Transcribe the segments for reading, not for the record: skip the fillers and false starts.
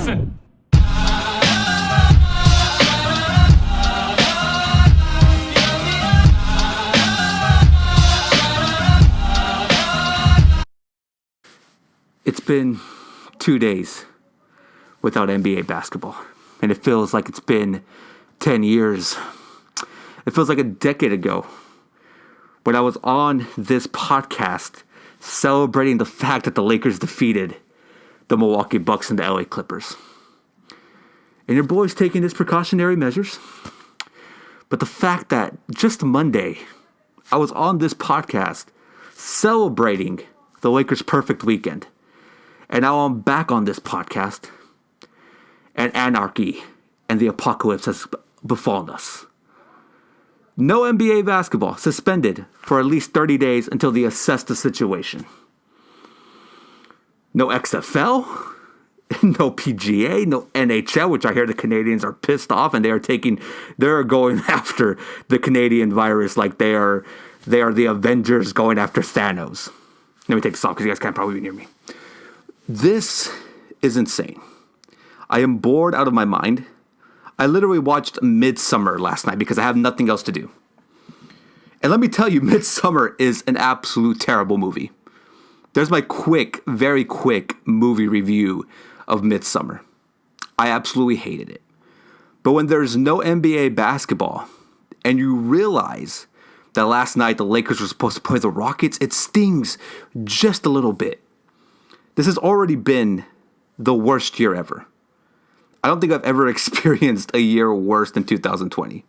Johnson. It's been 2 days without NBA basketball, and it feels like it's been 10 years. It feels like a decade ago when I was on this podcast celebrating the fact that the Lakers defeated the Milwaukee Bucks and the LA Clippers. And your boy's taking his precautionary measures. But the fact that just Monday, I was on this podcast celebrating the Lakers' perfect weekend. And now I'm back on this podcast, and anarchy and the apocalypse has befallen us. No NBA basketball, suspended for at least 30 days until they assess the situation. No XFL, no PGA, no NHL, which I hear the Canadians are pissed off and they're going after the Canadian virus like they are the Avengers going after Thanos. Let me take this off because you guys can't probably be near me. This is insane. I am bored out of my mind. I literally watched Midsummer last night because I have nothing else to do. And let me tell you, Midsummer is an absolute terrible movie. There's my very quick movie review of Midsummer. I absolutely hated it. But when there's no NBA basketball and you realize that last night the Lakers were supposed to play the Rockets, it stings just a little bit. This has already been the worst year ever. I don't think I've ever experienced a year worse than 2020.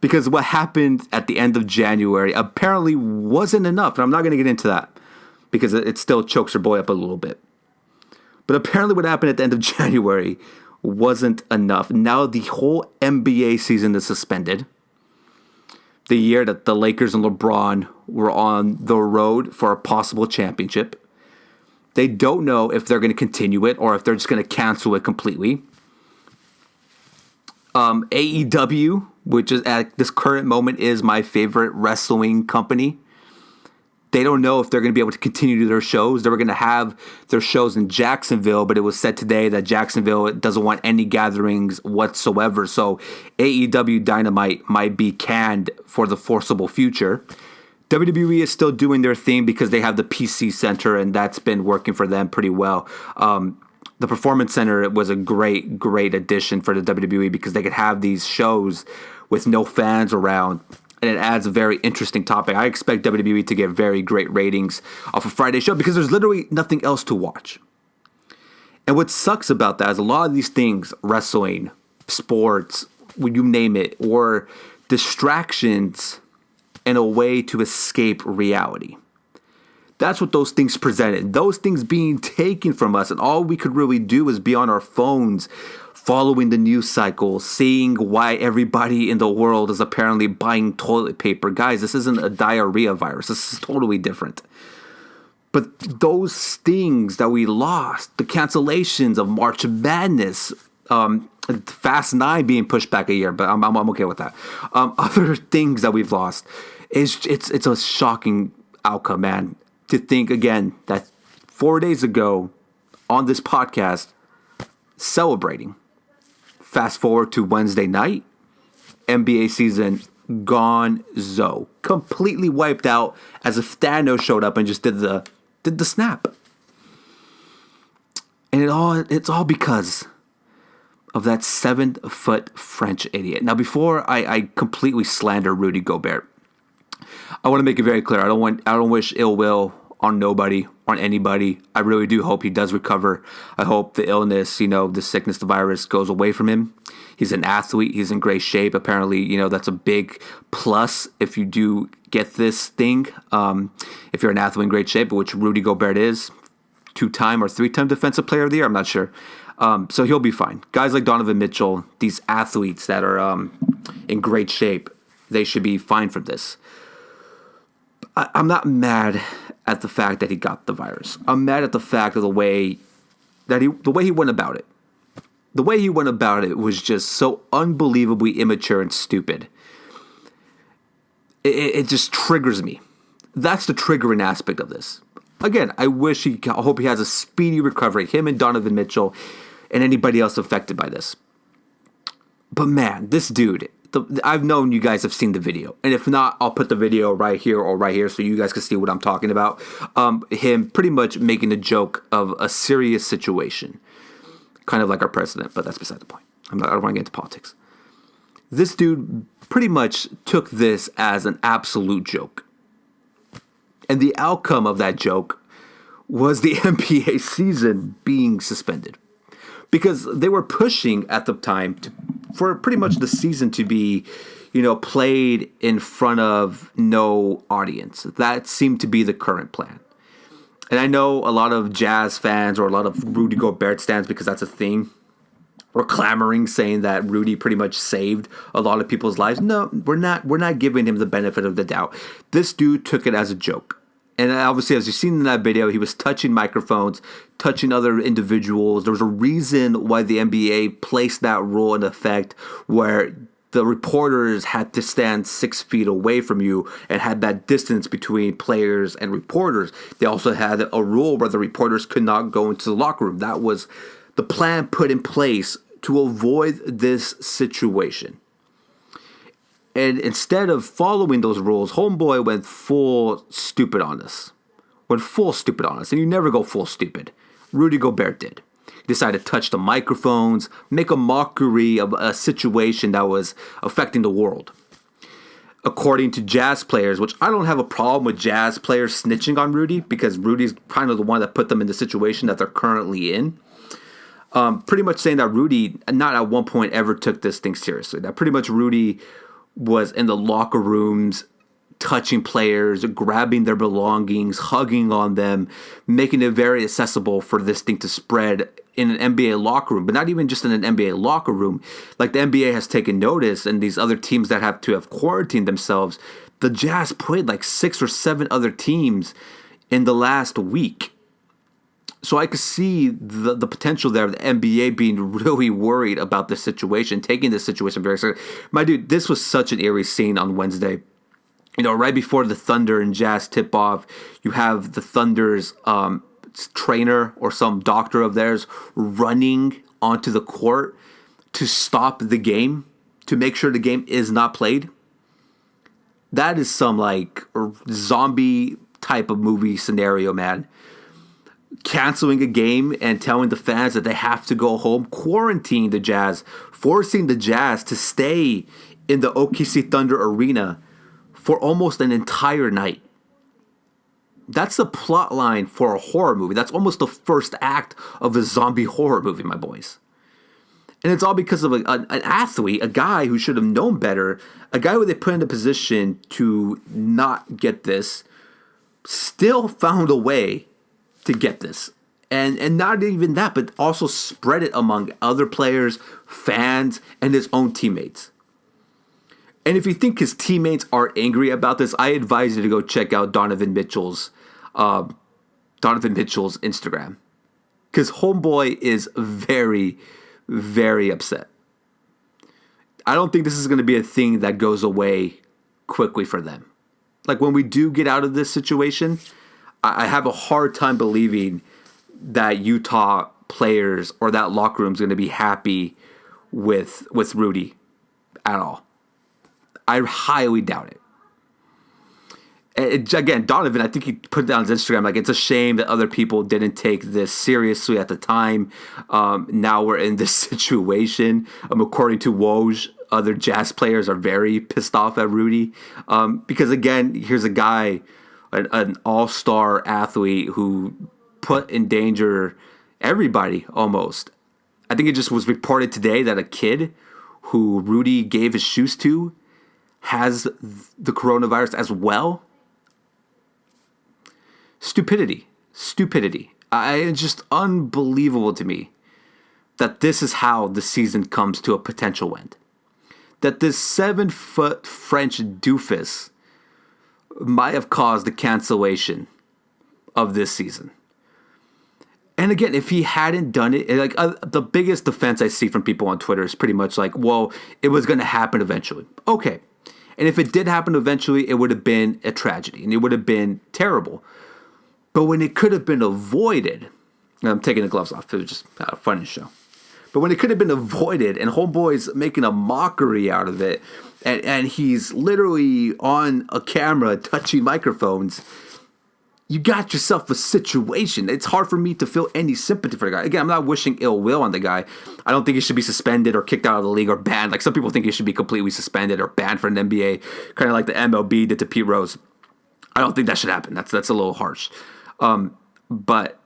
Because what happened at the end of January apparently wasn't enough. And I'm not going to get into that because it still chokes your boy up a little bit. But apparently what happened at the end of January wasn't enough. Now the whole NBA season is suspended. The year that the Lakers and LeBron were on the road for a possible championship. They don't know if they're going to continue it or if they're just going to cancel it completely. AEW, which is at this current moment is my favorite wrestling company. They don't know if they're going to be able to continue their shows. They were going to have their shows in Jacksonville, but it was said today that Jacksonville doesn't want any gatherings whatsoever. So AEW Dynamite might be canned for the foreseeable future. WWE is still doing their thing because they have the PC Center, and that's been working for them pretty well. The Performance Center was a great addition for the WWE because they could have these shows with no fans around, and it adds a very interesting topic. I expect WWE to get very great ratings off a Friday show because there's literally nothing else to watch. And what sucks about that is a lot of these things, wrestling, sports, when you name it, or distractions and a way to escape reality. That's what those things presented. Those things being taken from us, and all we could really do is be on our phones, following the news cycle, seeing why everybody in the world is apparently buying toilet paper. Guys, this isn't a diarrhea virus. This is totally different. But those things that we lost, the cancellations of March Madness, Fast 9 being pushed back a year, but I'm okay with that. Other things that we've lost, it's a shocking outcome, man. To think again that 4 days ago on this podcast, celebrating. Fast forward to Wednesday night, NBA season gone-zo, completely wiped out as if Thanos showed up and just did the snap. And it's all because of that 7-foot French idiot. Now, before I completely slander Rudy Gobert, I want to make it very clear. I don't wish ill will on nobody, on anybody. I really do hope he does recover. I hope the illness, the sickness, the virus goes away from him. He's an athlete. He's in great shape. Apparently, that's a big plus if you do get this thing. If you're an athlete in great shape, which Rudy Gobert is, 2-time or 3-time Defensive Player of the Year, I'm not sure. So he'll be fine. Guys like Donovan Mitchell, these athletes that are in great shape, they should be fine from this. I'm not mad at the fact that he got the virus. I'm mad at the fact of the way he went about it. The way he went about it was just so unbelievably immature and stupid. It just triggers me. That's the triggering aspect of this. Again, I hope he has a speedy recovery. Him and Donovan Mitchell. and anybody else affected by this. But man, this dude, I've known you guys have seen the video. And if not, I'll put the video right here or right here so you guys can see what I'm talking about. Him pretty much making a joke of a serious situation. Kind of like our president, but that's beside the point. I don't want to get into politics. This dude pretty much took this as an absolute joke. And the outcome of that joke was the NBA season being suspended. Because they were pushing at the time for pretty much the season to be, played in front of no audience. That seemed to be the current plan. And I know a lot of Jazz fans or a lot of Rudy Gobert fans, because that's a thing, were clamoring, saying that Rudy pretty much saved a lot of people's lives. No, we're not giving him the benefit of the doubt. This dude took it as a joke. And obviously, as you've seen in that video, he was touching microphones, touching other individuals. There was a reason why the NBA placed that rule in effect where the reporters had to stand 6 feet away from you and had that distance between players and reporters. They also had a rule where the reporters could not go into the locker room. That was the plan put in place to avoid this situation. And instead of following those rules, homeboy went full stupid on us. And you never go full stupid. Rudy Gobert did. He decided to touch the microphones, make a mockery of a situation that was affecting the world. According to Jazz players, which I don't have a problem with Jazz players snitching on Rudy, because Rudy's kind of the one that put them in the situation that they're currently in. Pretty much saying that Rudy not at one point ever took this thing seriously. That pretty much Rudy was in the locker rooms, touching players, grabbing their belongings, hugging on them, making it very accessible for this thing to spread in an NBA locker room. But not even just in an NBA locker room. Like the NBA has taken notice, and these other teams that have to have quarantined themselves, the Jazz played like 6 or 7 other teams in the last week. So I could see the potential there of the NBA being really worried about this situation, taking this situation very seriously. My dude, this was such an eerie scene on Wednesday. Right before the Thunder and Jazz tip off, you have the Thunder's trainer or some doctor of theirs running onto the court to stop the game, to make sure the game is not played. That is some like zombie type of movie scenario, man. Canceling a game and telling the fans that they have to go home, quarantining the Jazz, forcing the Jazz to stay in the OKC Thunder arena for almost an entire night. That's the plot line for a horror movie. That's almost the first act of a zombie horror movie, my boys. And it's all because of an athlete, a guy who should have known better, a guy who they put in a position to not get this, still found a way to get this. And not even that, but also spread it among other players, fans, and his own teammates. And if you think his teammates are angry about this, I advise you to go check out Donovan Mitchell's Instagram. Because homeboy is very, very upset. I don't think this is going to be a thing that goes away quickly for them. Like when we do get out of this situation, I have a hard time believing that Utah players or that locker room is going to be happy with Rudy at all. I highly doubt it. Again, Donovan, I think he put it on his Instagram, like, it's a shame that other people didn't take this seriously at the time. Now we're in this situation. According to Woj, other Jazz players are very pissed off at Rudy. Because, again, here's a guy, an all-star athlete who put in danger everybody almost. I think it just was reported today that a kid who Rudy gave his shoes to has the coronavirus as well. Stupidity. It's just unbelievable to me that this is how the season comes to a potential end. That this 7-foot French doofus might have caused the cancellation of this season. And again, if he hadn't done it, like the biggest defense I see from people on Twitter is pretty much like, well, it was going to happen eventually. Okay. And if it did happen eventually, it would have been a tragedy and it would have been terrible. But when it could have been avoided, I'm taking the gloves off. It was just a funny show. But when it could have been avoided, and Homeboy's making a mockery out of it, and he's literally on a camera touching microphones, you got yourself a situation. It's hard for me to feel any sympathy for the guy. Again, I'm not wishing ill will on the guy. I don't think he should be suspended or kicked out of the league or banned. Like some people think he should be completely suspended or banned from the NBA, kind of like the MLB did to Pete Rose. I don't think that should happen. That's a little harsh. But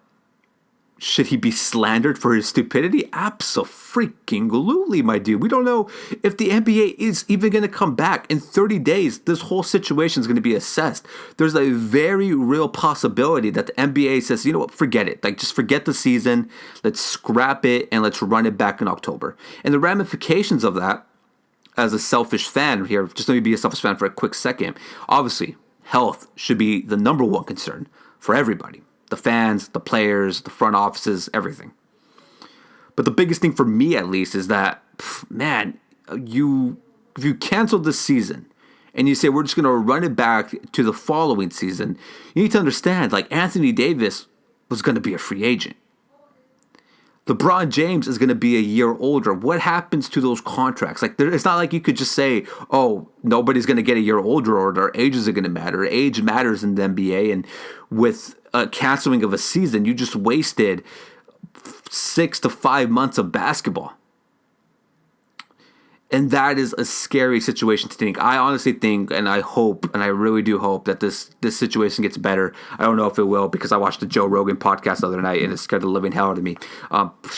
should he be slandered for his stupidity? Abso-freaking-lutely, my dude. We don't know if the NBA is even going to come back. In 30 days, this whole situation is going to be assessed. There's a very real possibility that the NBA says, you know what, forget it. Like, just forget the season. Let's scrap it, and let's run it back in October. And the ramifications of that, as a selfish fan here, just let me be a selfish fan for a quick second. Obviously, health should be the number one concern for everybody. The fans, the players, the front offices, everything. But the biggest thing for me, at least, is that, man, if you cancel this season and you say we're just going to run it back to the following season, you need to understand, like, Anthony Davis was going to be a free agent. LeBron James is going to be a year older. What happens to those contracts? Like, it's not like you could just say, oh, nobody's going to get a year older or their ages are going to matter. Age matters in the NBA, and with a canceling of a season, you just wasted 6 to 5 months of basketball. And that is a scary situation to think. I honestly think, and I hope, and I really do hope that this situation gets better. I don't know if it will, because I watched the Joe Rogan podcast the other night, and it scared the living hell out of me.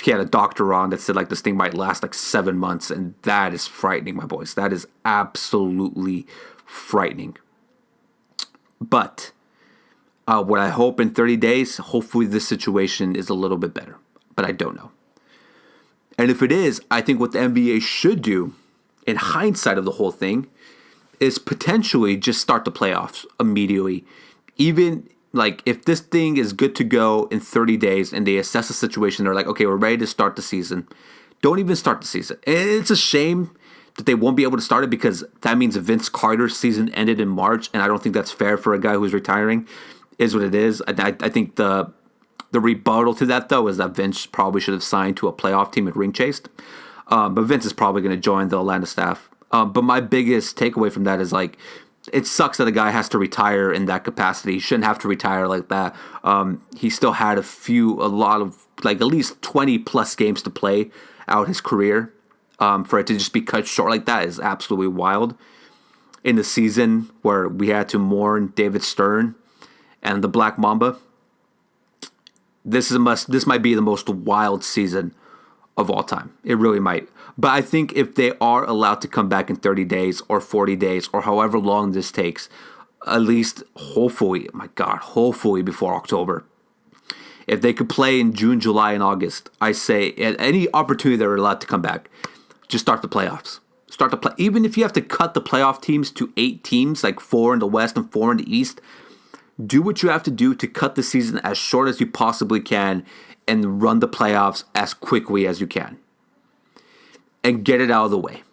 He had a doctor on that said, like, this thing might last like 7 months, and that is frightening, my boys. That is absolutely frightening. But what I hope in 30 days, hopefully this situation is a little bit better. But I don't know. And if it is, I think what the NBA should do, in hindsight of the whole thing, is potentially just start the playoffs immediately. Even, like, if this thing is good to go in 30 days and they assess the situation, they're like, okay, we're ready to start the season. Don't even start the season. And it's a shame that they won't be able to start it, because that means Vince Carter's season ended in March, and I don't think that's fair for a guy who's retiring. Is what it is. I think the rebuttal to that, though, is that Vince probably should have signed to a playoff team and ring chased. But Vince is probably going to join the Atlanta staff. But my biggest takeaway from that is, like, it sucks that a guy has to retire in that capacity. He shouldn't have to retire like that. He still had a lot of, like, at least 20 plus games to play out his career. For it to just be cut short like that is absolutely wild. In the season where we had to mourn David Stern and the Black Mamba, this might be the most wild season of all time. It really might. But I think if they are allowed to come back in 30 days or 40 days or however long this takes, at least hopefully before October, if they could play in June, July, and August, I say at any opportunity they're allowed to come back, just start the playoffs. Even if you have to cut the playoff teams to 8 teams, like 4 in the West and 4 in the East, do what you have to do to cut the season as short as you possibly can and run the playoffs as quickly as you can. And get it out of the way.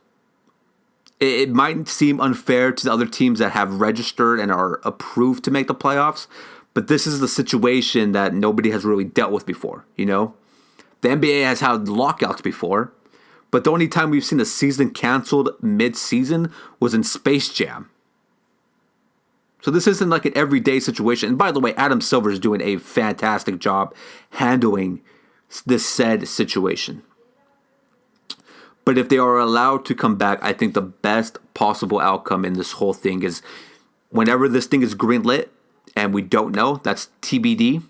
It might seem unfair to the other teams that have registered and are approved to make the playoffs, but this is the situation that nobody has really dealt with before, you know? The NBA has had lockouts before, but the only time we've seen a season canceled mid-season was in Space Jam. So this isn't like an everyday situation. And by the way, Adam Silver is doing a fantastic job handling this said situation. But if they are allowed to come back, I think the best possible outcome in this whole thing is whenever this thing is greenlit, and we don't know, that's TBD,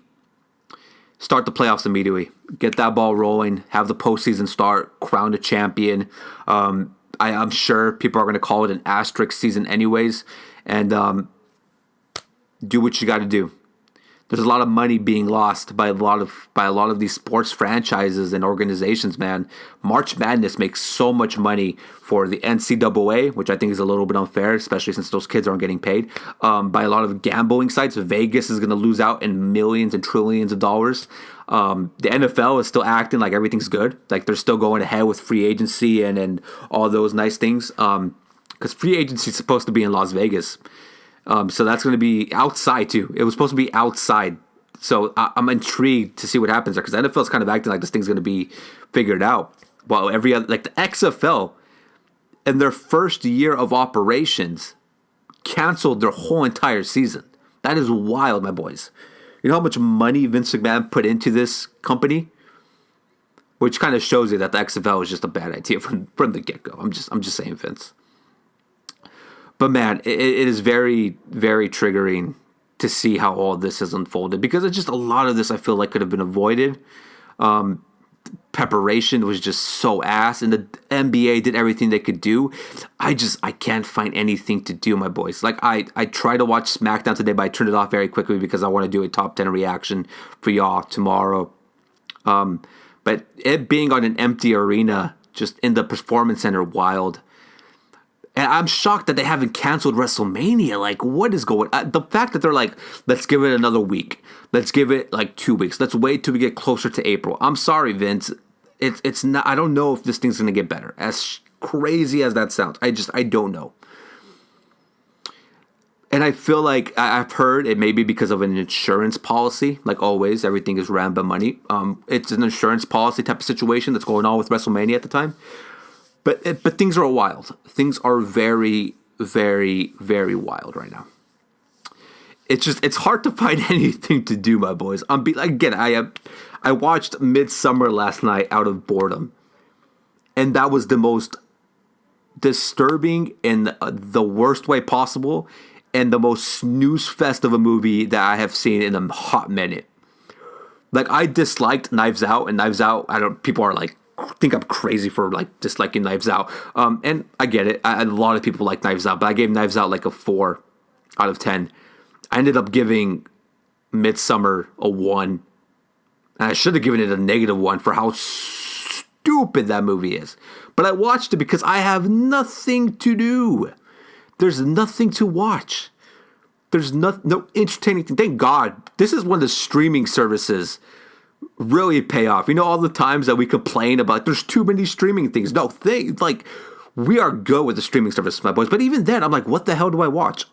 start the playoffs immediately. Get that ball rolling, have the postseason start, crown a champion. I'm sure people are going to call it an asterisk season anyways. And do what you got to do. There's a lot of money being lost by a lot of these sports franchises and organizations, man. March Madness makes so much money for the NCAA, which I think is a little bit unfair, especially since those kids aren't getting paid. By a lot of gambling sites, Vegas is going to lose out in millions and trillions of dollars. The NFL is still acting like everything's good, like they're still going ahead with free agency and all those nice things. Because free agency is supposed to be in Las Vegas. So that's going to be outside too. It was supposed to be outside. So I'm intrigued to see what happens there, because the NFL is kind of acting like this thing's going to be figured out. while every other, like the XFL, in their first year of operations, canceled their whole entire season. That is wild, my boys. You know how much money Vince McMahon put into this company? Which kind of shows you that the XFL was just a bad idea from the get-go. I'm just saying, Vince. But man, it is very, very triggering to see how all this has unfolded, because it's just a lot of this I feel like could have been avoided. Preparation was just so ass, and the NBA did everything they could do. I can't find anything to do, my boys. Like I tried to watch SmackDown today, but I turned it off very quickly because I want to do a top 10 reaction for y'all tomorrow. But it being on an empty arena, just in the Performance Center, wild. And I'm shocked that they haven't canceled WrestleMania. Like, what is going on? The fact that they're like, let's give it another week. Let's give it like 2 weeks. Let's wait till we get closer to April. I'm sorry, Vince. It's not. I don't know if this thing's going to get better. As crazy as that sounds, I don't know. And I feel like I've heard it may be because of an insurance policy. Like always, everything is ran by money. It's an insurance policy type of situation that's going on with WrestleMania at the time. But things are wild. Things are very, very, very wild right now. It's hard to find anything to do, my boys. I watched Midsummer last night out of boredom, and that was the most disturbing in the worst way possible, and the most snooze fest of a movie that I have seen in a hot minute. Like, I disliked Knives Out, and Knives Out, people are like, think I'm crazy for like disliking Knives Out. And I get it. A lot of people like Knives Out, but I gave Knives Out like a 4 out of 10. I ended up giving Midsummer a 1. And I should have given it a -1 for how stupid that movie is. But I watched it because I have nothing to do. There's nothing to watch. There's no entertaining thing. Thank God. This is when the streaming services really pay off. You know, all the times that we complain about there's too many streaming things. No, we are good with the streaming service, my boys. But even then, I'm like, what the hell do I watch?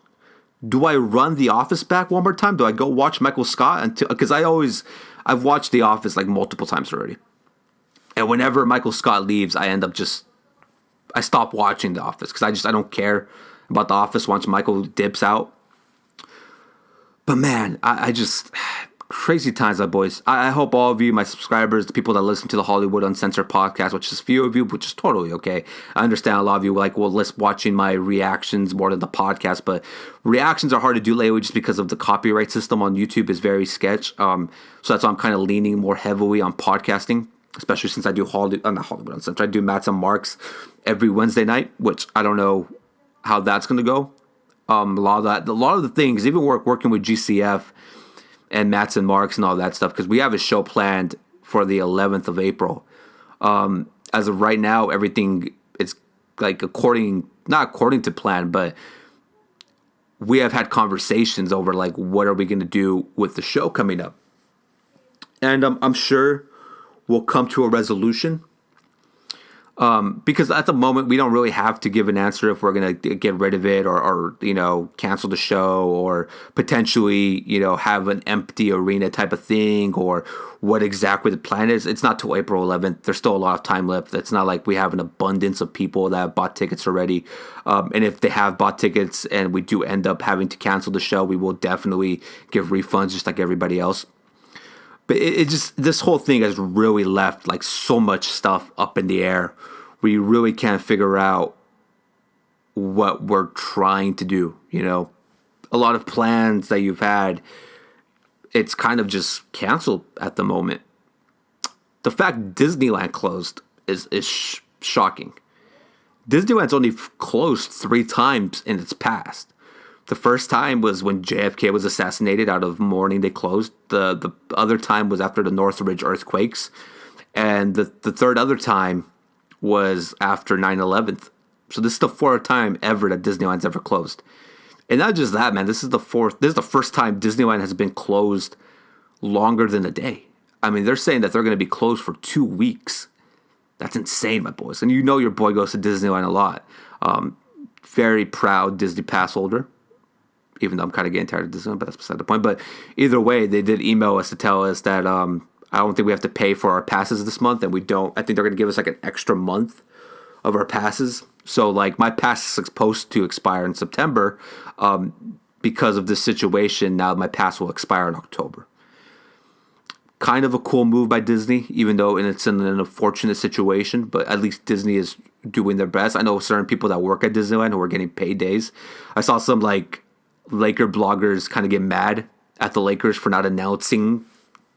Do I run The Office back one more time? Do I go watch Michael Scott? Because I've watched The Office like multiple times already. And whenever Michael Scott leaves, I stop watching The Office because I don't care about The Office once Michael dips out. But man, I just crazy times, my boys. I hope all of you, my subscribers, the people that listen to the Hollywood Uncensored Podcast, which is few of you, which is totally okay. I understand a lot of you list watching my reactions more than the podcast, but reactions are hard to do lately just because of the copyright system on YouTube is very sketch. So that's why I'm kind of leaning more heavily on podcasting, especially since I do not Hollywood Uncensored. I do Mats and Marks every Wednesday night, which I don't know how that's going to go. A lot of the things, even working with GCF and Mats and Marks and all that stuff, because we have a show planned for the 11th of April. As of right now, everything is like not according to plan, but we have had conversations over like what are we going to do with the show coming up, and I'm sure we'll come to a resolution. Because at the moment we don't really have to give an answer if we're going to get rid of it or cancel the show or potentially, have an empty arena type of thing or what exactly the plan is. It's not till April 11th. There's still a lot of time left. It's not like we have an abundance of people that have bought tickets already. And if they have bought tickets and we do end up having to cancel the show, we will definitely give refunds just like everybody else. But this whole thing has really left like so much stuff up in the air. We really can't figure out what we're trying to do. A lot of plans that you've had, it's kind of just canceled at the moment. The fact Disneyland closed is shocking. Disneyland's only closed 3 times in its past. The first time was when JFK was assassinated. Out of mourning, they closed. The other time was after the Northridge earthquakes. And the third other time was after 9/11. So this is the 4th time ever that Disneyland's ever closed. And not just that, man. This is the first time Disneyland has been closed longer than a day. I mean, they're saying that they're going to be closed for 2 weeks. That's insane, my boys. And your boy goes to Disneyland a lot. Very proud Disney Pass holder. Even though I'm kind of getting tired of Disneyland, but that's beside the point. But either way, they did email us to tell us that I don't think we have to pay for our passes this month, and we don't. I think they're going to give us like an extra month of our passes. So like my pass is supposed to expire in September. Because of this situation, now my pass will expire in October. Kind of a cool move by Disney, even though it's in an unfortunate situation, but at least Disney is doing their best. I know certain people that work at Disneyland who are getting paid days. I saw some like Laker bloggers kind of get mad at the Lakers for not announcing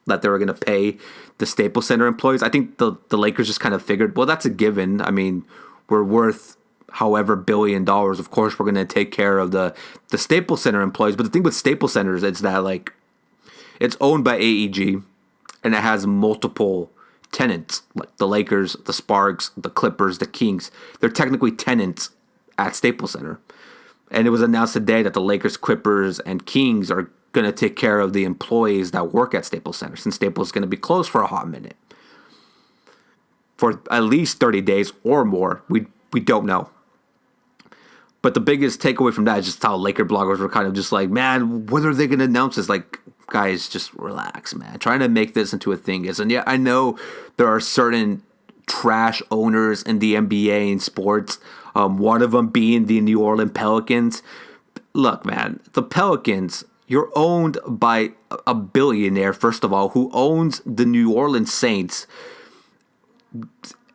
that they were going to pay the Staples Center employees. I think the Lakers just kind of figured, well, that's a given. I mean, we're worth however $1 billion. Of course, we're going to take care of the Staples Center employees. But the thing with Staples Centers is that like it's owned by AEG and it has multiple tenants, like the Lakers, the Sparks, the Clippers, the Kings. They're technically tenants at Staples Center. And it was announced today that the Lakers, Clippers, and Kings are going to take care of the employees that work at Staples Center, since Staples is going to be closed for a hot minute. For at least 30 days or more. We don't know. But the biggest takeaway from that is just how Laker bloggers were kind of just like, man, when are they going to announce this? Like, guys, just relax, man. Trying to make this into a thing is. And yeah, I know there are certain trash owners in the NBA and sports. One of them being the New Orleans Pelicans. Look, man, the Pelicans, you're owned by a billionaire, first of all, who owns the New Orleans Saints.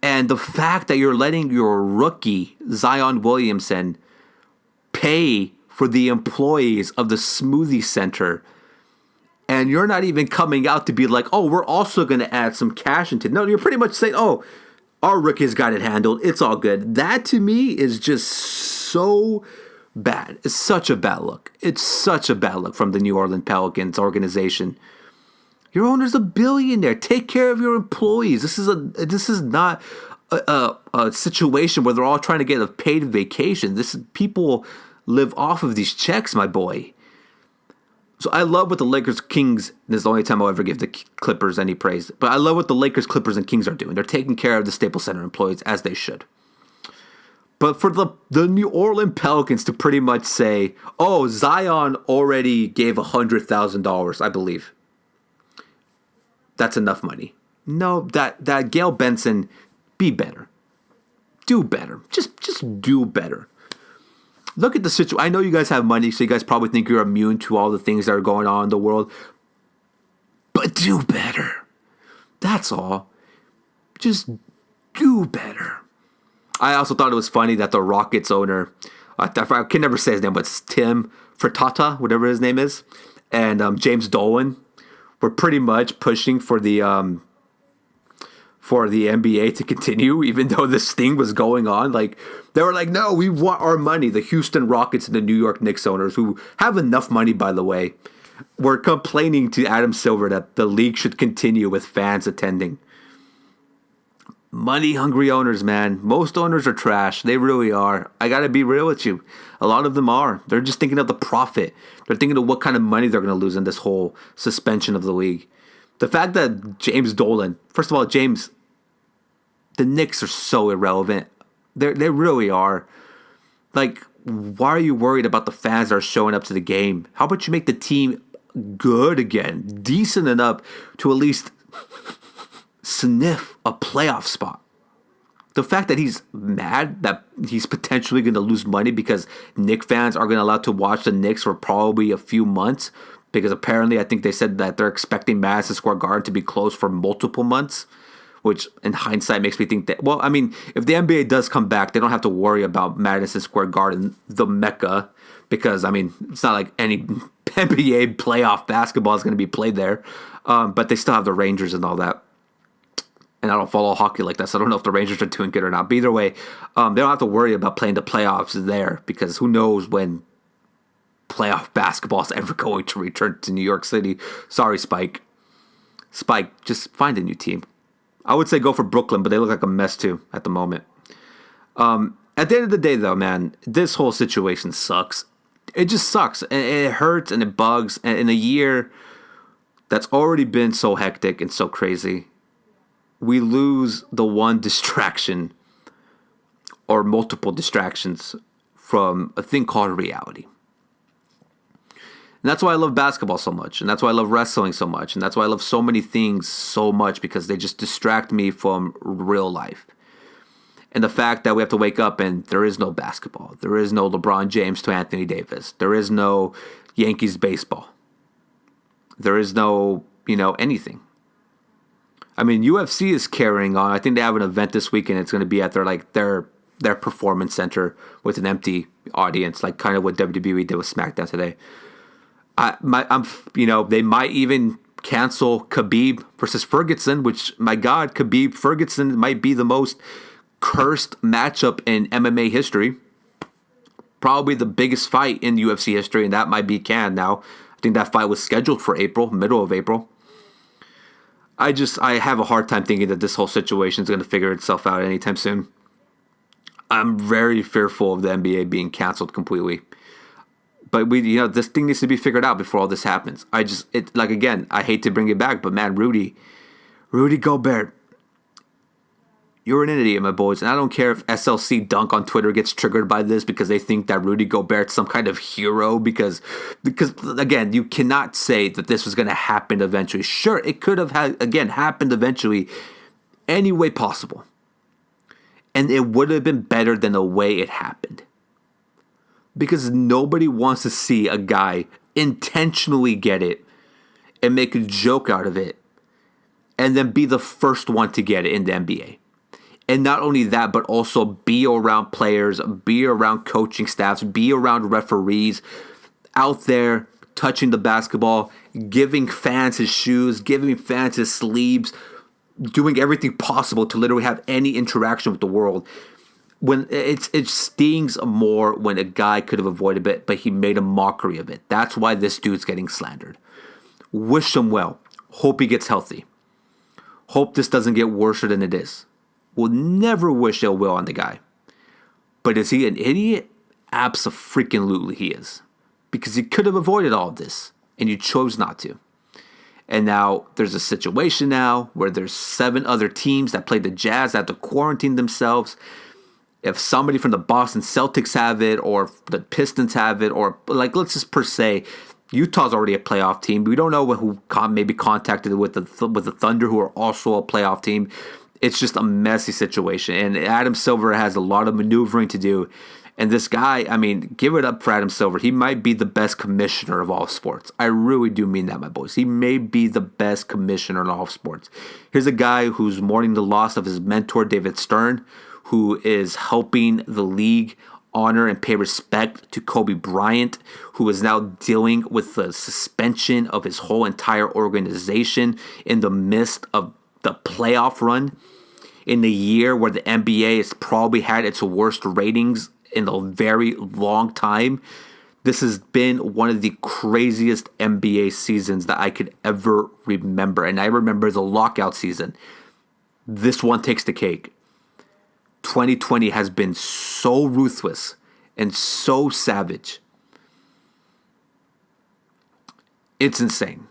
And the fact that you're letting your rookie, Zion Williamson, pay for the employees of the Smoothie Center, and you're not even coming out to be like, oh, we're also going to add some cash into it. No, you're pretty much saying, oh, our rookie's got it handled. It's all good. That to me is just so bad. It's such a bad look. It's such a bad look from the New Orleans Pelicans organization. Your owner's a billionaire. Take care of your employees. This is not a situation where they're all trying to get a paid vacation. People live off of these checks, my boy. So I love what the Lakers, Kings, this is the only time I'll ever give the Clippers any praise, but I love what the Lakers, Clippers, and Kings are doing. They're taking care of the Staples Center employees as they should. But for the New Orleans Pelicans to pretty much say, oh, Zion already gave $100,000, I believe. That's enough money. No, that Gail Benson, be better. Do better. Just do better. Look at the situation. I know you guys have money, so you guys probably think you're immune to all the things that are going on in the world. But do better. That's all. Just do better. I also thought it was funny that the Rockets owner, I can never say his name, but it's Tim Fertitta, whatever his name is, and James Dolan were pretty much pushing for the NBA to continue, even though this thing was going on. Like, they were like, no, we want our money. The Houston Rockets and the New York Knicks owners, who have enough money, by the way, were complaining to Adam Silver that the league should continue with fans attending. Money-hungry owners, man. Most owners are trash. They really are. I got to be real with you. A lot of them are. They're just thinking of the profit. They're thinking of what kind of money they're going to lose in this whole suspension of the league. The fact that James Dolan, first of all, James, the Knicks are so irrelevant. They really are. Like, why are you worried about the fans that are showing up to the game? How about you make the team good again? Decent enough to at least sniff a playoff spot. The fact that he's mad that he's potentially going to lose money because Knicks fans are going to allow to watch the Knicks for probably a few months, because apparently I think they said that they're expecting Madison Square Garden to be closed for multiple months, which in hindsight makes me think that, well, I mean, if the NBA does come back, they don't have to worry about Madison Square Garden, the Mecca, because, I mean, it's not like any NBA playoff basketball is going to be played there, but they still have the Rangers and all that. And I don't follow hockey like that, so I don't know if the Rangers are doing good or not. But either way, they don't have to worry about playing the playoffs there, because who knows when playoff basketball is ever going to return to New York City. Sorry, Spike. Spike, just find a new team. I would say go for Brooklyn, but they look like a mess too at the moment. At the end of the day, though, man, this whole situation sucks. It just sucks. And it hurts and it bugs. And in a year that's already been so hectic and so crazy, we lose the one distraction or multiple distractions from a thing called reality. And that's why I love basketball so much. And that's why I love wrestling so much. And that's why I love so many things so much, because they just distract me from real life. And the fact that we have to wake up and there is no basketball. There is no LeBron James to Anthony Davis. There is no Yankees baseball. There is no, anything. I mean, UFC is carrying on. I think they have an event this weekend. It's going to be at their performance center with an empty audience, like kind of what WWE did with SmackDown today. They might even cancel Khabib versus Ferguson, which, my God, Khabib Ferguson might be the most cursed matchup in MMA history. Probably the biggest fight in UFC history, and that might be canned now. I think that fight was scheduled for middle of April. I have a hard time thinking that this whole situation is going to figure itself out anytime soon. I'm very fearful of the NBA being canceled completely. But this thing needs to be figured out before all this happens. I hate to bring it back, but man, Rudy Gobert, you're an idiot, my boys. And I don't care if SLC Dunk on Twitter gets triggered by this because they think that Rudy Gobert's some kind of hero because again, you cannot say that this was going to happen eventually. Sure, it could have happened eventually any way possible. And it would have been better than the way it happened. Because nobody wants to see a guy intentionally get it and make a joke out of it and then be the first one to get it in the NBA. And not only that, but also be around players, be around coaching staffs, be around referees, out there touching the basketball, giving fans his shoes, giving fans his sleeves, doing everything possible to literally have any interaction with the world. When it stings more when a guy could have avoided it, but he made a mockery of it. That's why this dude's getting slandered. Wish him well. Hope he gets healthy. Hope this doesn't get worse than it is. We'll never wish ill will on the guy. But is he an idiot? Abso-freaking-lutely he is. Because he could have avoided all of this, and you chose not to. And now there's a situation now where there's 7 other teams that play the Jazz that have to quarantine themselves. If somebody from the Boston Celtics have it, or the Pistons have it, or let's just per se, Utah's already a playoff team. We don't know who maybe contacted with the Thunder, who are also a playoff team. It's just a messy situation, and Adam Silver has a lot of maneuvering to do. And this guy, I mean, give it up for Adam Silver. He might be the best commissioner of all sports. I really do mean that, my boys. He may be the best commissioner in all of sports. Here's a guy who's mourning the loss of his mentor, David Stern, who is helping the league honor and pay respect to Kobe Bryant, who is now dealing with the suspension of his whole entire organization in the midst of the playoff run, in the year where the NBA has probably had its worst ratings in a very long time. This has been one of the craziest NBA seasons that I could ever remember. And I remember the lockout season. This one takes the cake. 2020 has been so ruthless and so savage. It's insane.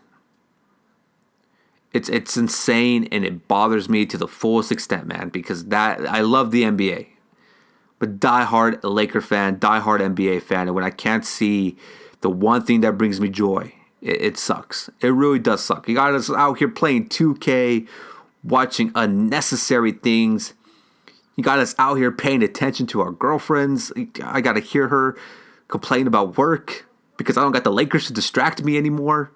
It's insane, and it bothers me to the fullest extent, man, because I love the NBA. But diehard Laker fan, diehard NBA fan, and when I can't see the one thing that brings me joy, it sucks. It really does suck. You got us out here playing 2K, watching unnecessary things. You got us out here paying attention to our girlfriends. I got to hear her complain about work because I don't got the Lakers to distract me anymore.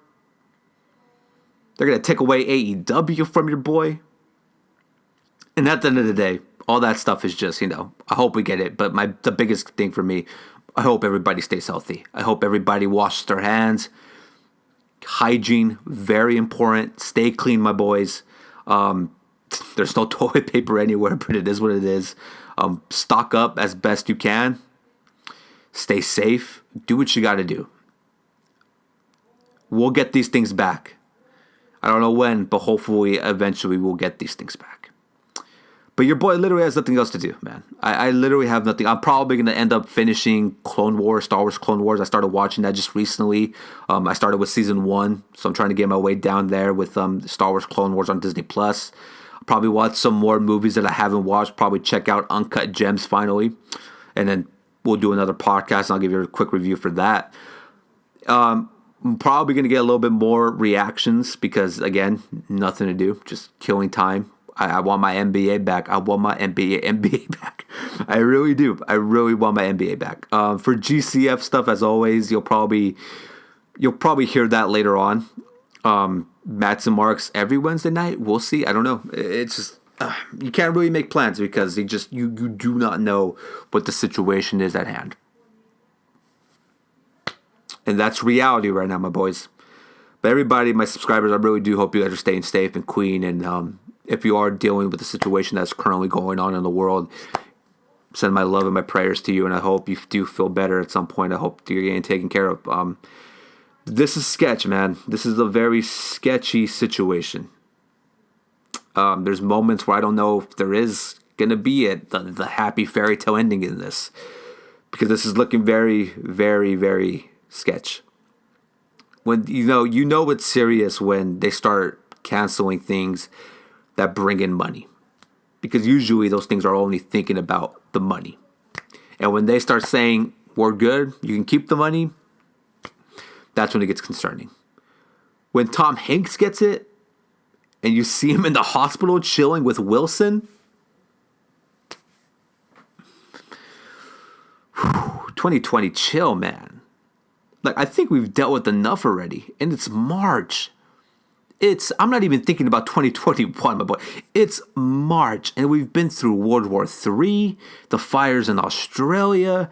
They're going to take away AEW from your boy. And at the end of the day, all that stuff is just, I hope we get it. But the biggest thing for me, I hope everybody stays healthy. I hope everybody washes their hands. Hygiene, very important. Stay clean, my boys. There's no toilet paper anywhere, but it is what it is. Stock up as best you can. Stay safe. Do what you got to do. We'll get these things back. I don't know when, but hopefully, eventually, we'll get these things back. But your boy literally has nothing else to do, man. I literally have nothing. I'm probably going to end up finishing Star Wars Clone Wars. I started watching that just recently. I started with Season 1, so I'm trying to get my way down there with Star Wars Clone Wars on Disney+. I'll probably watch some more movies that I haven't watched. Probably check out Uncut Gems finally. And then we'll do another podcast, and I'll give you a quick review for that. I'm probably going to get a little bit more reactions because, again, nothing to do, just killing time. I want my NBA back. I want my NBA back. I really do. I really want my NBA back. For GCF stuff, as always, you'll probably hear that later on. Mats and Marks every Wednesday night. We'll see. I don't know. It's just you can't really make plans because you do not know what the situation is at hand. And that's reality right now, my boys. But everybody, my subscribers, I really do hope you guys are staying safe and clean. And if you are dealing with the situation that's currently going on in the world, send my love and my prayers to you. And I hope you do feel better at some point. I hope you're getting taken care of. This is sketch, man. This is a very sketchy situation. There's moments where I don't know if there is going to be the happy fairy tale ending in this. Because this is looking very, very, very sketch. When you know it's serious when they start canceling things that bring in money. Because usually those things are only thinking about the money. And when they start saying, we're good, you can keep the money, that's when it gets concerning. When Tom Hanks gets it, and you see him in the hospital chilling with Wilson, 2020 chill, man. Like, I think we've dealt with enough already. And it's March. I'm not even thinking about 2021, my boy. It's March. And we've been through World War III, the fires in Australia,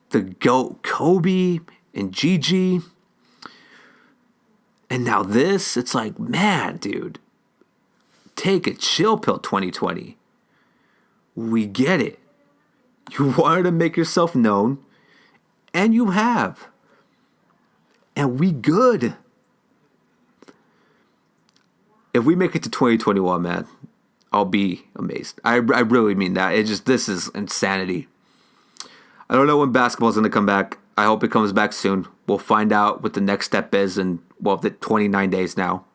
the GOAT Kobe and Gigi. And now this, it's like, man, dude. Take a chill pill, 2020. We get it. You wanted to make yourself known. And you have. And we good. If we make it to 2021, man, I'll be amazed. I really mean that. This is insanity. I don't know when basketball's going to come back. I hope it comes back soon. We'll find out what the next step is in, the 29 days now.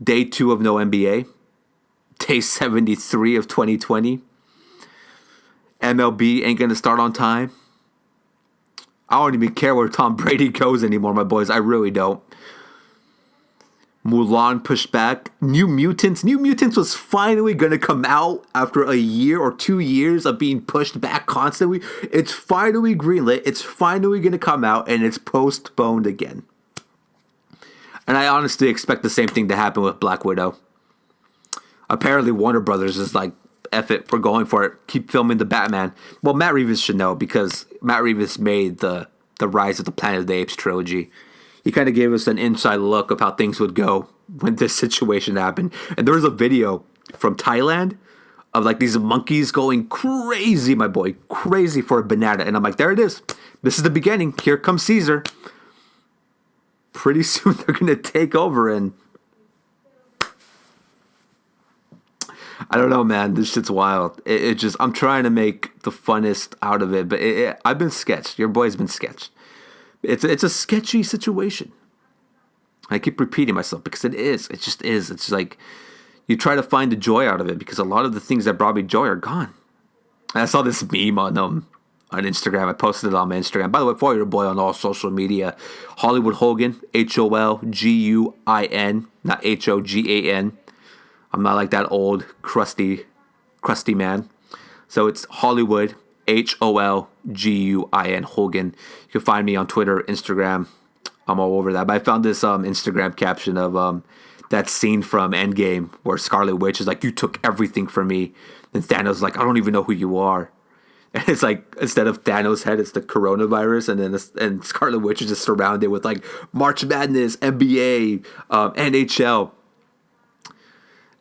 Day 2 of no NBA. Day 73 of 2020. MLB ain't going to start on time. I don't even care where Tom Brady goes anymore, my boys. I really don't. Mulan pushed back. New Mutants was finally going to come out after a year or 2 years of being pushed back constantly. It's finally greenlit. It's finally going to come out, and it's postponed again. And I honestly expect the same thing to happen with Black Widow. Apparently, Warner Brothers is like, F it, we're going for it. Keep filming the Batman. Well, Matt Reeves should know because Matt Reeves made the Rise of the Planet of the Apes trilogy. He kind of gave us an inside look of how things would go when this situation happened. And there was a video from Thailand of like these monkeys going crazy, my boy. Crazy for a banana. And I'm like, there it is. This is the beginning. Here comes Caesar. Pretty soon they're going to take over and... I don't know, man. This shit's wild. I'm trying to make the funnest out of it, but I've been sketched. Your boy's been sketched. It's a sketchy situation. I keep repeating myself because it is. It just is. It's like you try to find the joy out of it because a lot of the things that brought me joy are gone. And I saw this meme on Instagram. I posted it on my Instagram. By the way, follow your boy on all social media. Hollywood Holguin, Holguin, not Hogan. I'm not like that old crusty man. So it's Hollywood, Holguin, Holguin. You can find me on Twitter, Instagram. I'm all over that. But I found this Instagram caption of that scene from Endgame where Scarlet Witch is like, you took everything from me. And Thanos is like, I don't even know who you are. And it's like, instead of Thanos' head, it's the coronavirus. And Scarlet Witch is just surrounded with like March Madness, NBA, NHL.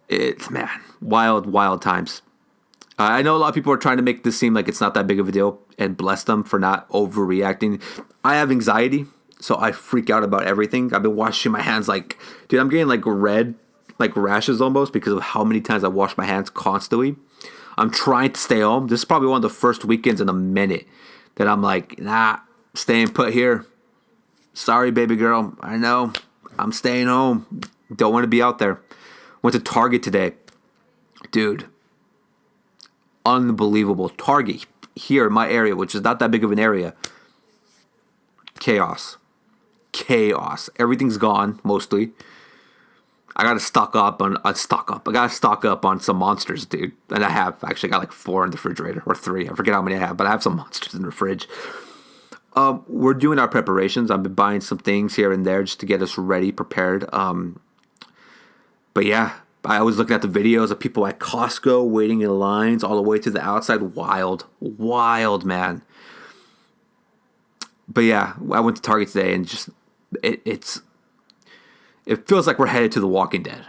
It's, man, wild times. I know a lot of people are trying to make this seem like it's not that big of a deal, and bless them for not overreacting. I have anxiety, so I freak out about everything. I've been washing my hands like, dude, I'm getting like red, like rashes almost because of how many times I wash my hands constantly. I'm trying to stay home. This is probably one of the first weekends in a minute that I'm like, nah, staying put here. Sorry, baby girl. I know. I'm staying home. Don't want to be out there. Went to Target today. Dude. Unbelievable. Target here in my area, which is not that big of an area. Chaos. chaos. Everything's gone mostly. I gotta stock up on some monsters, dude. And I have actually got like 4 in the refrigerator, or 3. I forget how many I have, but I have some monsters in the fridge. We're doing our preparations. I've been buying some things here and there just to get us ready, prepared. But yeah, I was looking at the videos of people at Costco waiting in lines all the way to the outside. Wild, man. But yeah, I went to Target today and just it feels like we're headed to The Walking Dead.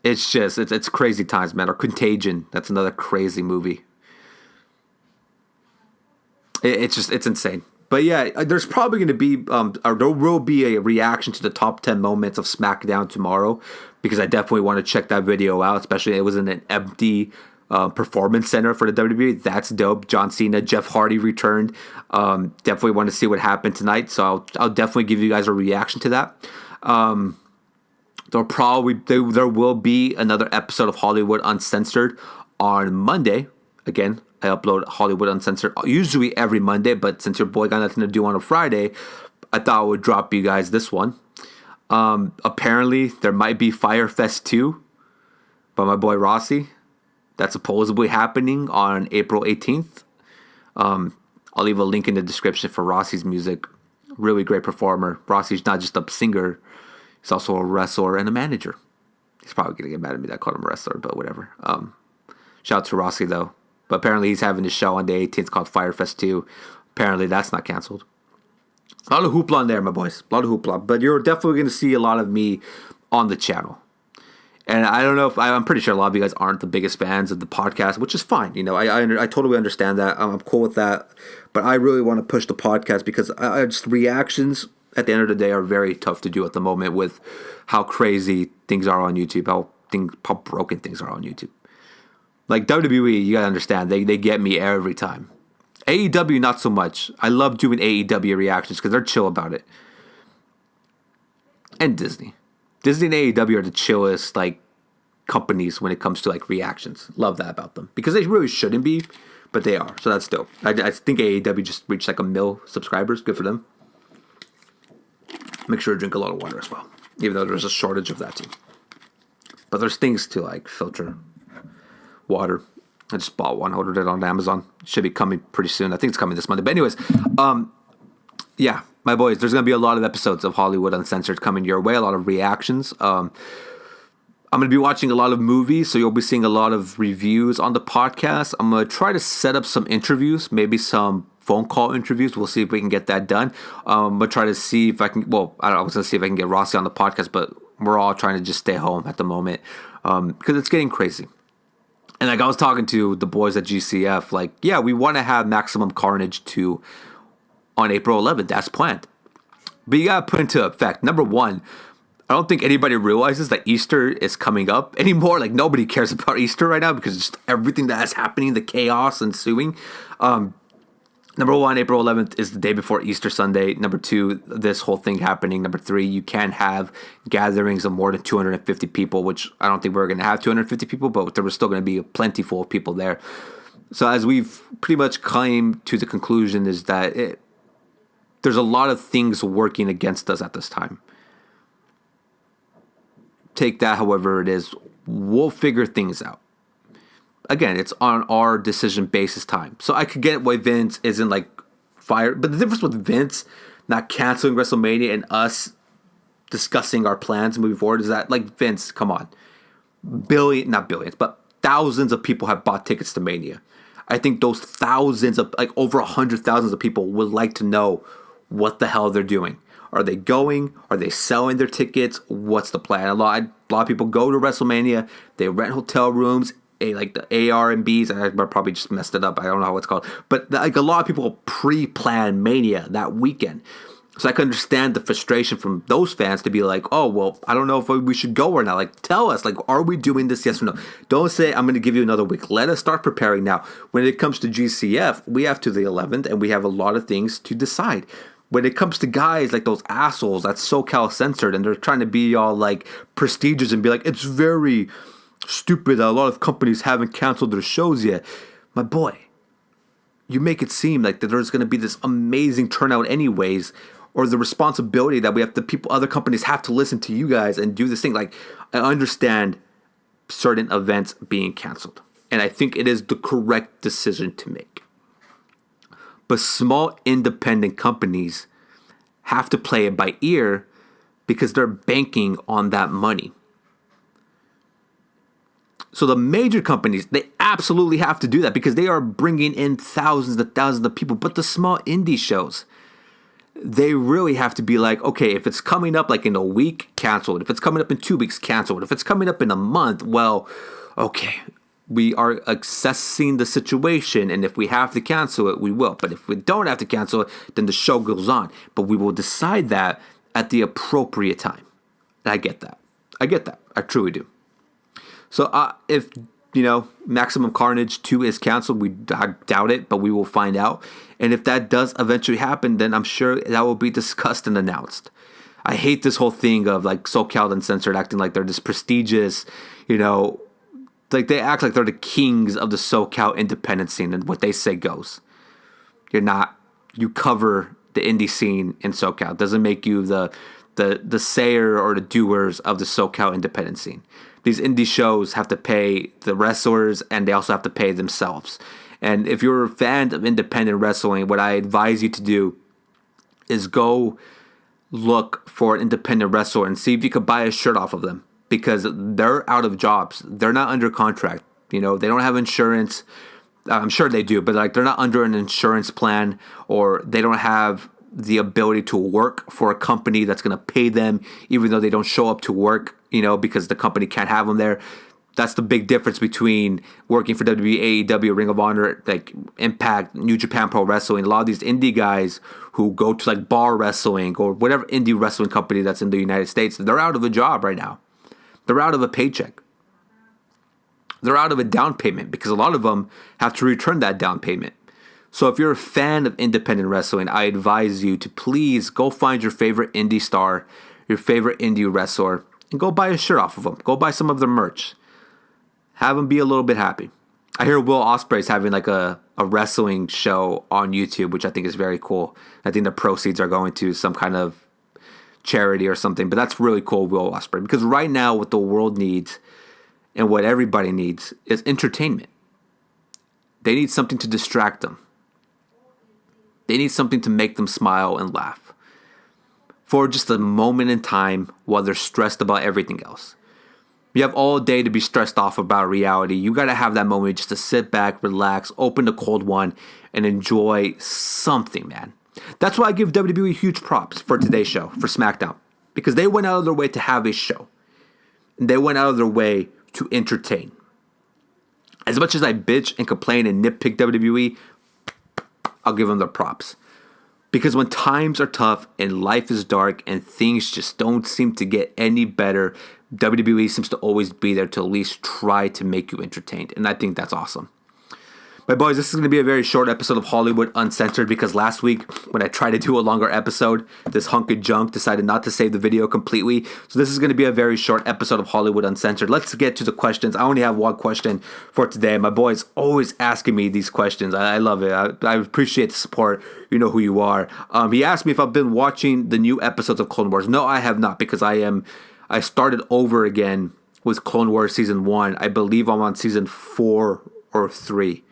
It's crazy times, man. Or Contagion. That's another crazy movie. It's insane. But yeah, there's probably going to be, or there will be a reaction to the top 10 moments of SmackDown tomorrow, because I definitely want to check that video out, especially it was in an empty performance center for the WWE. That's dope. John Cena, Jeff Hardy returned. Definitely want to see what happened tonight, so I'll definitely give you guys a reaction to that. There will be another episode of Hollywood Uncensored on Monday. Again, I upload Hollywood Uncensored usually every Monday, but since your boy got nothing to do on a Friday, I thought I would drop you guys this one. Apparently, there might be Firefest 2 by my boy Rossi. That's supposedly happening on April 18th. I'll leave a link in the description for Rossi's music. Really great performer. Rossi's not just a singer, he's also a wrestler and a manager. He's probably going to get mad at me that I called him a wrestler, but whatever. Shout out to Rossi, though. But apparently he's having a show on the 18th called Firefest 2. Apparently that's not canceled. A lot of hoopla on there, my boys. A lot of hoopla. But you're definitely going to see a lot of me on the channel. And I don't know if I'm pretty sure a lot of you guys aren't the biggest fans of the podcast, which is fine. You know, I totally understand that. I'm cool with that. But I really want to push the podcast because just reactions at the end of the day are very tough to do at the moment with how crazy things are on YouTube, how broken things are on YouTube. Like WWE, you gotta understand, they get me every time. AEW, not so much. I love doing AEW reactions because they're chill about it. And Disney and AEW are the chillest like companies when it comes to like reactions. Love that about them because they really shouldn't be, but they are. So that's dope. I think AEW just reached like 1 million subscribers. Good for them. Make sure to drink a lot of water as well, even though there's a shortage of that too. But there's things to like filter. Water. I just bought one, ordered it on Amazon. Should be coming pretty soon. I think it's coming this Monday. But anyways, yeah, my boys, there's going to be a lot of episodes of Hollywood Uncensored coming your way, a lot of reactions. I'm going to be watching a lot of movies, so you'll be seeing a lot of reviews on the podcast. I'm going to try to set up some interviews, maybe some phone call interviews. We'll see if we can get that done. I'm going to try to see if I can, I was going to see if I can get Rossi on the podcast, but we're all trying to just stay home at the moment because it's getting crazy. And like I was talking to the boys at GCF, like, yeah, we want to have Maximum Carnage 2 on April 11th. That's planned. But you got to put into effect. Number one, I don't think anybody realizes that Easter is coming up anymore. Like, nobody cares about Easter right now because just everything that is happening, the chaos ensuing. Number one, April 11th is the day before Easter Sunday. Number two, this whole thing happening. Number three, you can't have gatherings of more than 250 people, which I don't think we're going to have 250 people, but there was still going to be plentiful of people there. So as we've pretty much come to the conclusion is that there's a lot of things working against us at this time. Take that however it is. We'll figure things out. Again, it's on our decision basis time. So I could get why Vince isn't like fired. But the difference with Vince not canceling WrestleMania and us discussing our plans moving forward is that, like, Vince, come on. Not billions, but thousands of people have bought tickets to Mania. I think those thousands of, like, over 100,000 of people would like to know what the hell they're doing. Are they going? Are they selling their tickets? What's the plan? A lot of people go to WrestleMania. They rent hotel rooms. Like the AR&Bs, I probably just messed it up. I don't know how it's called. But like a lot of people pre-plan Mania that weekend. So I can understand the frustration from those fans to be like, oh, well, I don't know if we should go or not. Like, tell us, like, are we doing this, yes or no? Don't say, I'm going to give you another week. Let us start preparing now. When it comes to GCF, we have to the 11th, and we have a lot of things to decide. When it comes to guys like those assholes that's SoCal censored, and they're trying to be all, like, prestigious and be like, it's very stupid that a lot of companies haven't canceled their shows yet. My boy, you make it seem like that there's going to be this amazing turnout anyways, or the responsibility that we have, the people, other companies have to listen to you guys and do this thing. Like, I understand certain events being canceled, and I think it is the correct decision to make. But small independent companies have to play it by ear because they're banking on that money. So the major companies, they absolutely have to do that because they are bringing in thousands of people. But the small indie shows, they really have to be like, okay, if it's coming up like in a week, cancel it. If it's coming up in 2 weeks, cancel it. If it's coming up in a month, well, okay, we are assessing the situation, and if we have to cancel it, we will. But if we don't have to cancel it, then the show goes on. But we will decide that at the appropriate time. And I get that. I truly do. So if, Maximum Carnage 2 is canceled, I doubt it, but we will find out. And if that does eventually happen, then I'm sure that will be discussed and announced. I hate this whole thing of like SoCal Uncensored acting like they're this prestigious, like they act like they're the kings of the SoCal independent scene, and what they say goes. You're not. You cover the indie scene in SoCal. It doesn't make you the sayer or the doers of the SoCal independent scene. These indie shows have to pay the wrestlers, and they also have to pay themselves. And if you're a fan of independent wrestling, what I advise you to do is go look for an independent wrestler and see if you could buy a shirt off of them, because they're out of jobs. They're not under contract. They don't have insurance. I'm sure they do, but like they're not under an insurance plan, or they don't have the ability to work for a company that's going to pay them even though they don't show up to work, because the company can't have them there. That's the big difference between working for WWE, AEW, Ring of Honor, like Impact, New Japan Pro Wrestling. A lot of these indie guys who go to like Bar Wrestling or whatever indie wrestling company that's in the United States, they're out of a job right now. They're out of a paycheck. They're out of a down payment because a lot of them have to return that down payment. So if you're a fan of independent wrestling, I advise you to please go find your favorite indie star, your favorite indie wrestler, and go buy a shirt off of them. Go buy some of their merch. Have them be a little bit happy. I hear Will Ospreay's having like a wrestling show on YouTube, which I think is very cool. I think the proceeds are going to some kind of charity or something, but that's really cool, Will Ospreay, because right now what the world needs and what everybody needs is entertainment. They need something to distract them. They need something to make them smile and laugh for just a moment in time while they're stressed about everything else. You have all day to be stressed off about reality. You got to have that moment just to sit back, relax, open the cold one, and enjoy something, man. That's why I give WWE huge props for today's show, for SmackDown, because they went out of their way to have a show. And they went out of their way to entertain. As much as I bitch and complain and nitpick WWE, I'll give them their props. Because when times are tough and life is dark and things just don't seem to get any better, WWE seems to always be there to at least try to make you entertained. And I think that's awesome. My boys, this is going to be a very short episode of Hollywood Uncensored because last week when I tried to do a longer episode, this hunk of junk decided not to save the video completely. So this is going to be a very short episode of Hollywood Uncensored. Let's get to the questions. I only have one question for today. My boy's always asking me these questions. I love it. I appreciate the support. You know who you are. He asked me if I've been watching the new episodes of Clone Wars. No, I have not, because I started over again with Clone Wars Season 1. I believe I'm on Season 4 or 3.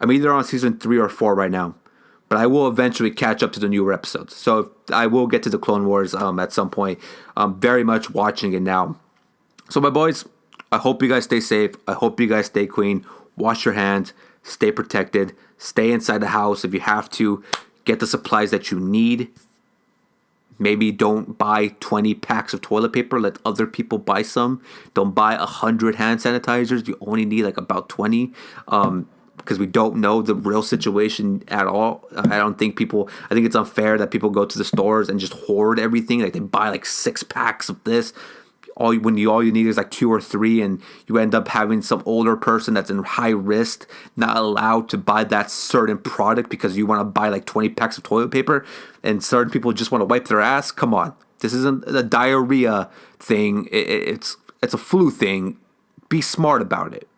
I'm either on Season 3 or 4 right now. But I will eventually catch up to the newer episodes. So I will get to the Clone Wars at some point. I'm very much watching it now. So my boys, I hope you guys stay safe. I hope you guys stay clean. Wash your hands. Stay protected. Stay inside the house if you have to. Get the supplies that you need. Maybe don't buy 20 packs of toilet paper. Let other people buy some. Don't buy 100 hand sanitizers. You only need like about 20. Because we don't know the real situation at all. I think it's unfair that people go to the stores and just hoard everything. Like they buy like 6 packs of this. All you need is like 2 or 3, and you end up having some older person that's in high risk not allowed to buy that certain product because you want to buy like 20 packs of toilet paper, and certain people just want to wipe their ass. Come on, this isn't a diarrhea thing. It's a flu thing. Be smart about it.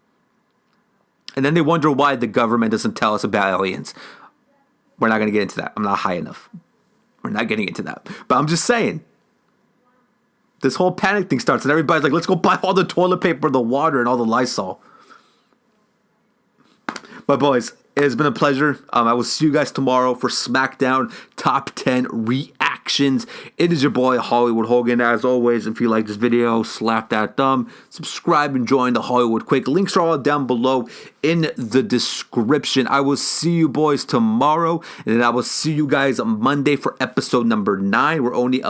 And then they wonder why the government doesn't tell us about aliens. We're not going to get into that. I'm not high enough. We're not getting into that. But I'm just saying, this whole panic thing starts and everybody's like, let's go buy all the toilet paper, the water, and all the Lysol. But boys, it has been a pleasure. I will see you guys tomorrow for SmackDown Top 10 Reactions. It is your boy, Hollywood Hogan. As always, if you like this video, slap that thumb, subscribe, and join the Hollywood Quick. Links are all down below in the description. I will see you boys tomorrow, and then I will see you guys on Monday for episode number 9. We're only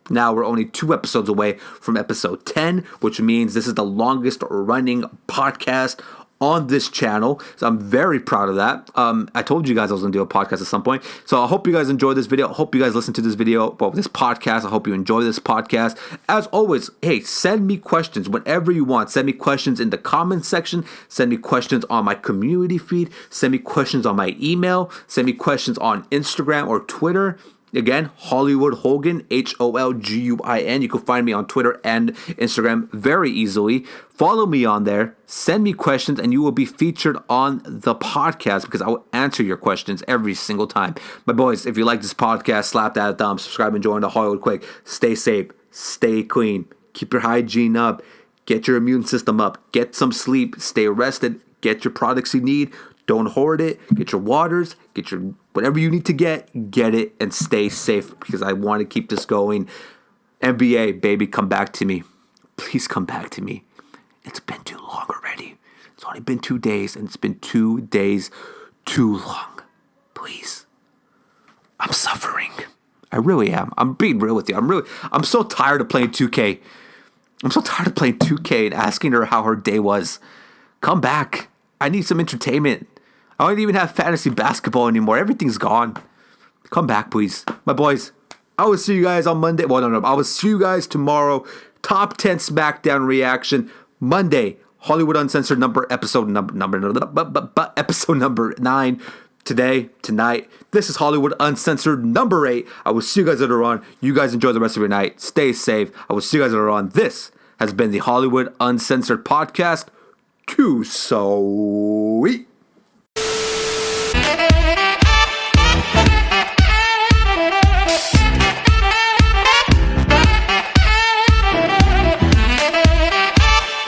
now we're only 2 episodes away from episode 10, which means this is the longest running podcast on this channel, so I'm very proud of that. I told you guys I was going to do a podcast at some point, so I hope you guys enjoy this video. I hope you guys listen to this video, this podcast. I hope you enjoy this podcast. As always, hey, send me questions whenever you want. Send me questions in the comments section. Send me questions on my community feed. Send me questions on my email. Send me questions on Instagram or Twitter. Again, Hollywood Hogan, Holguin. You can find me on Twitter and Instagram very easily. Follow me on there. Send me questions, and you will be featured on the podcast because I will answer your questions every single time. My boys, if you like this podcast, slap that thumb, subscribe, and join the Hollywood Quick. Stay safe. Stay clean. Keep your hygiene up. Get your immune system up. Get some sleep. Stay rested. Get your products you need. Don't hoard it. Get your waters. Get your whatever you need to get it, and stay safe because I want to keep this going. NBA, baby, come back to me. Please come back to me. It's been too long already. It's only been 2 days, and it's been 2 days too long. Please. I'm suffering. I really am. I'm being real with you. I'm so tired of playing 2K. I'm so tired of playing 2K and asking her how her day was. Come back. I need some entertainment. I don't even have fantasy basketball anymore. Everything's gone. Come back, please. My boys, I will see you guys on Monday. Well, no. I will see you guys tomorrow. Top 10 SmackDown reaction. Monday, Hollywood Uncensored episode number 9. Tonight. This is Hollywood Uncensored number 8. I will see you guys later on. You guys enjoy the rest of your night. Stay safe. I will see you guys later on. This has been the Hollywood Uncensored Podcast. Too sweet.